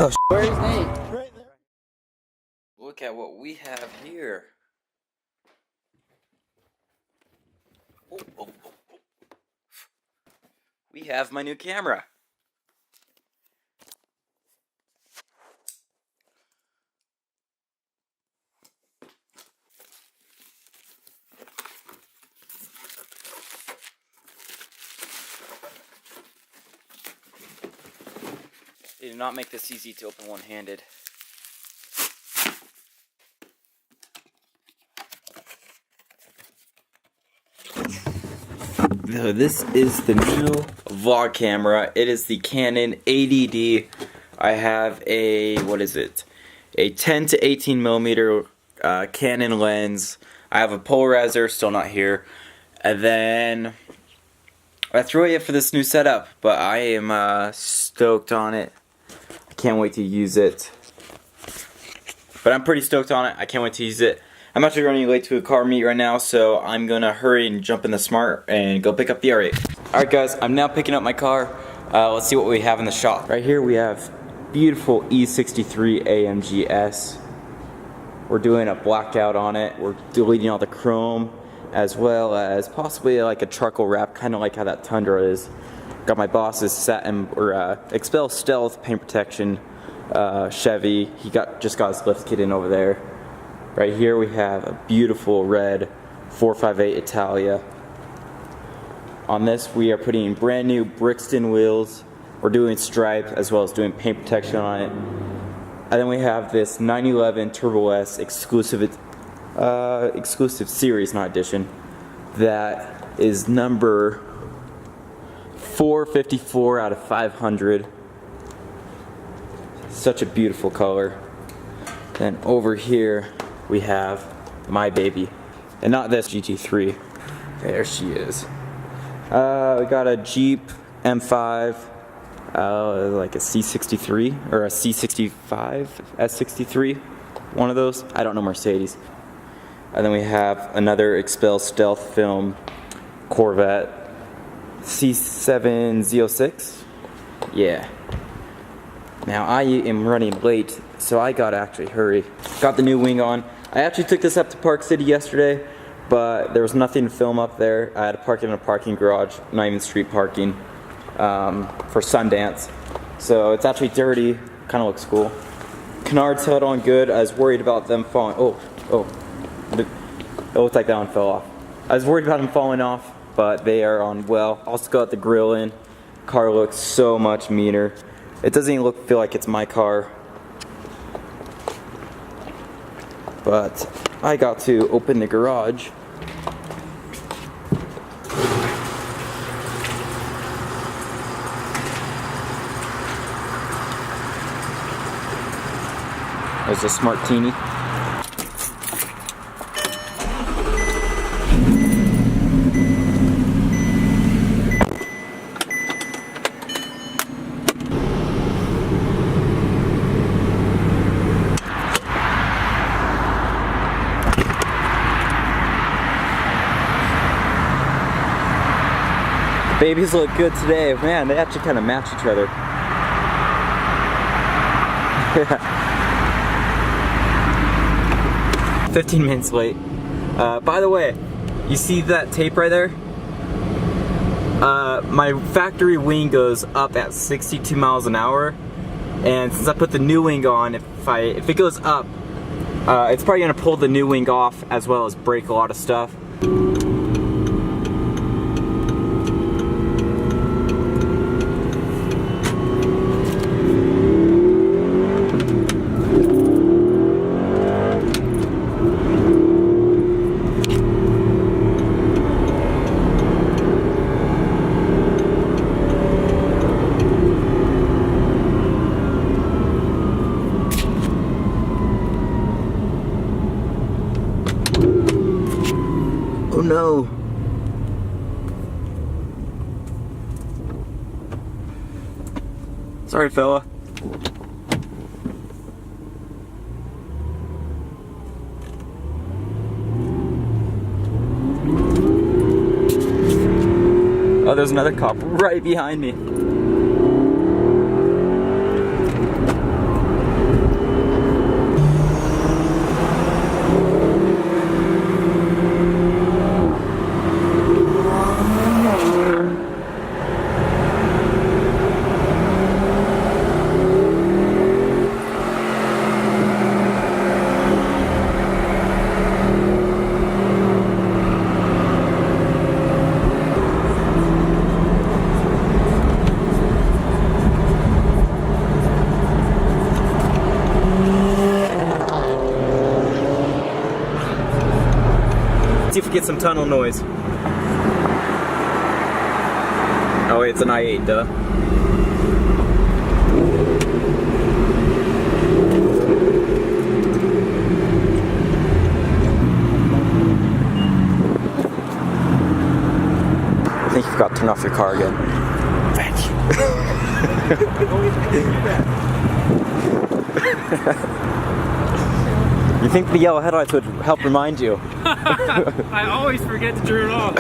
Oh, where's Nate? Right there. Look at what we have here. Oh. We have my new camera. They did not make this easy to open one-handed. So this is the new vlog camera. It is the Canon 80D. I have a, what is it? A 10 to 18 millimeter Canon lens. I have a polarizer, still not here. And then that's really it for this new setup. But I am stoked on it. I can't wait to use it. But I'm pretty stoked on it. I can't wait to use it. I'm actually running late to a car meet right now, so I'm gonna hurry and jump in the Smart and go pick up the R8. Alright guys, I'm now picking up my car. Let's see what we have in the shop. Right here we have beautiful E63 AMG S. We're doing a blackout on it. We're deleting all the chrome, as well as possibly like a charcoal wrap, kind of like how that Tundra is. Got my boss's satin or Expel Stealth paint protection Chevy. He just got his lift kit in over there. Right here we have a beautiful red 458 Italia. On this we are putting brand new Brixton wheels. We're doing stripe as well as doing paint protection on it. And then we have this 911 Turbo S exclusive series, not edition. That is number 454 out of 500. Such a beautiful color. Then over here we have my baby, and not this GT3. There she is. We got a Jeep M5, like a C63 or a C65 S63, one of those. I don't know Mercedes. And then we have another Expel Stealth Film Corvette C7Z06. Yeah. Now I am running late, so I gotta actually hurry. Got the new wing on. I actually took this up to Park City yesterday, but there was nothing to film up there. I had to park it in a parking garage, not even street parking, for Sundance. So it's actually dirty, kind of looks cool. Canards held on good. I was worried about them falling. It looked like that one fell off. I was worried about them falling off, but they are on well. Also got the grill in. Car looks so much meaner. It doesn't even feel like it's my car. But I got to open the garage. There's a Smartini. Babies look good today. Man, they actually kind of match each other. 15 minutes late. By the way, you see that tape right there? My factory wing goes up at 62 miles an hour, and since I put the new wing on, if it goes up, it's probably gonna pull the new wing off as well as break a lot of stuff. Oh no. Sorry, fella. Oh, there's another cop right behind me. See if we get some tunnel noise. Oh wait, it's an i8, duh. I think you forgot to turn off your car again. Thank you. You think the yellow headlights would help remind you? I always forget to turn it off.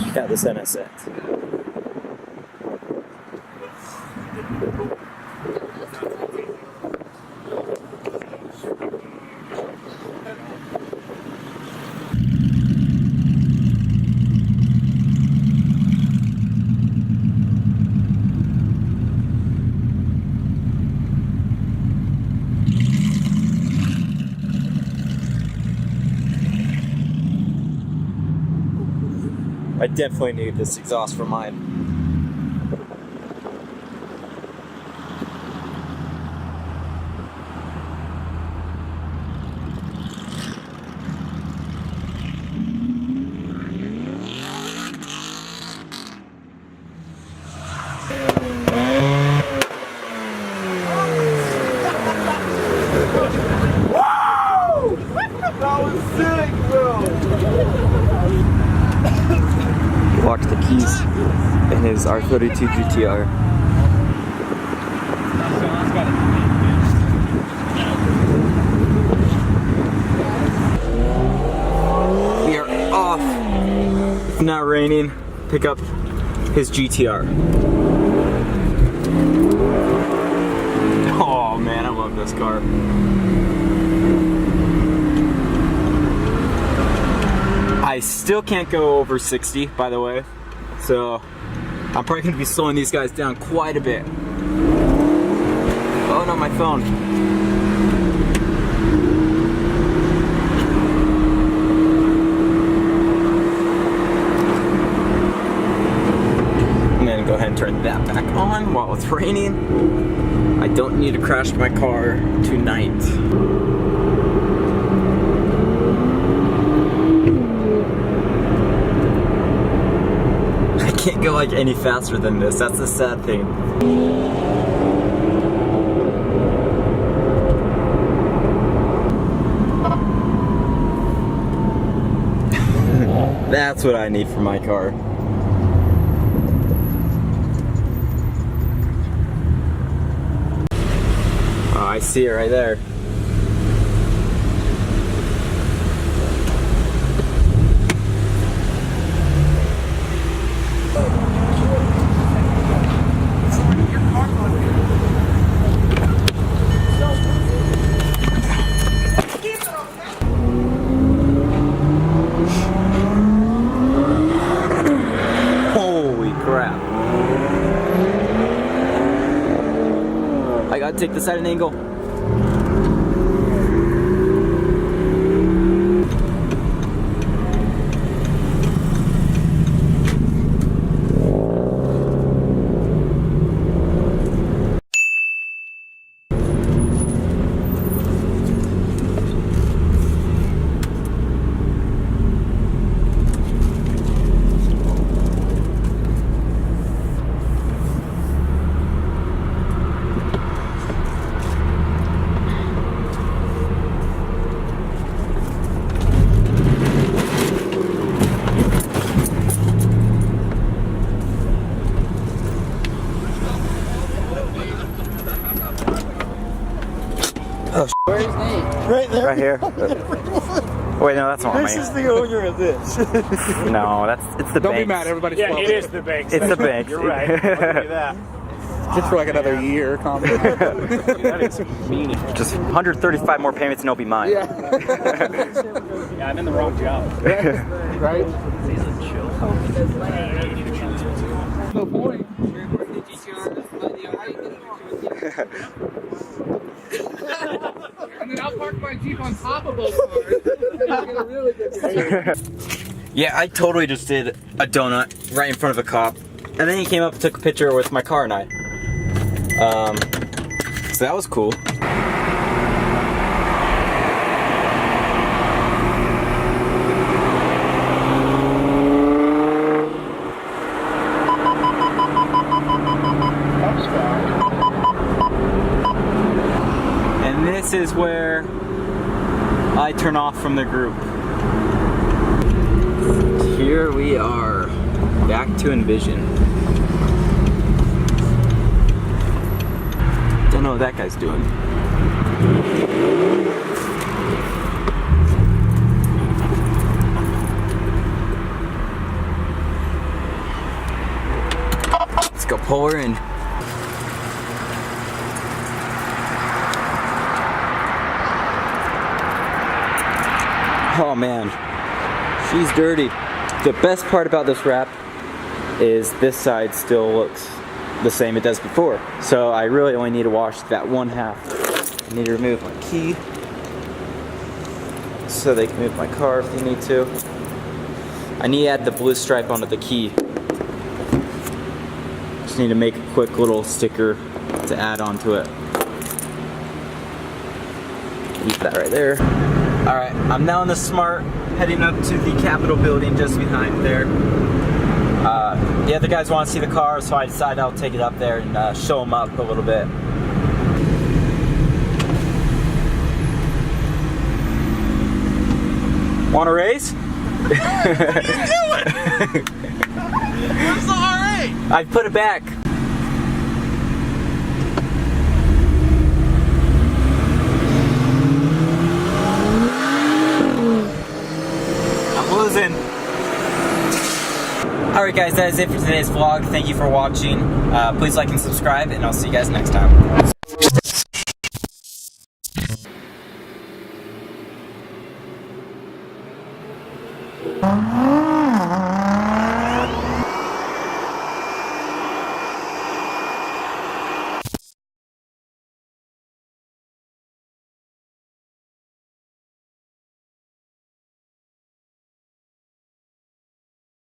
Check out this NSX. I definitely need this exhaust for mine. Woo! That was sick, bro! Locked the keys in his R32 GTR. We are off. It's not raining. Pick up his GTR. Oh man, I love this car. I still can't go over 60, by the way, so I'm probably going to be slowing these guys down quite a bit. Oh no, my phone. I'm going to go ahead and turn that back on while it's raining. I don't need to crash my car tonight. Can't go like any faster than this. That's the sad thing. That's what I need for my car. Oh, I see it right there. I gotta take this at an angle. Oh, Where's Nate? right there. Right here. Wait, no, that's not This mine. is the owner of this. No, it's the Don't be bank. mad, everybody's Yeah, 12. it is the bank. It's the bank. You're right. I'll give you that. Just for like another year. Calm down. That is mean. Just 135 more payments and it'll be mine. Yeah. Yeah, I'm in the wrong job. Right? No point. And then I'll park my Jeep on top of those cars. And I'll get a really good Yeah, I totally just did a donut right in front of a cop. And then he came up and took a picture with my car and I. So that was cool. And this is where I turn off from the group. Here we are, back to Envision. Don't know what that guy's doing. Let's go pull her in. Oh man, she's dirty. The best part about this wrap is this side still looks the same it does before. So I really only need to wash that one half. I need to remove my key so they can move my car if they need to. I need to add the blue stripe onto the key. Just need to make a quick little sticker to add onto it. Leave that right there. Alright, I'm now in the Smart, heading up to the Capitol building just behind there. The other guys want to see the car, so I decided I'll take it up there and show them up a little bit. Want a raise? What are you doing? Where's the R8? I put it back. I'm losing. Alright guys, that is it for today's vlog. Thank you for watching. Please like and subscribe, and I'll see you guys next time.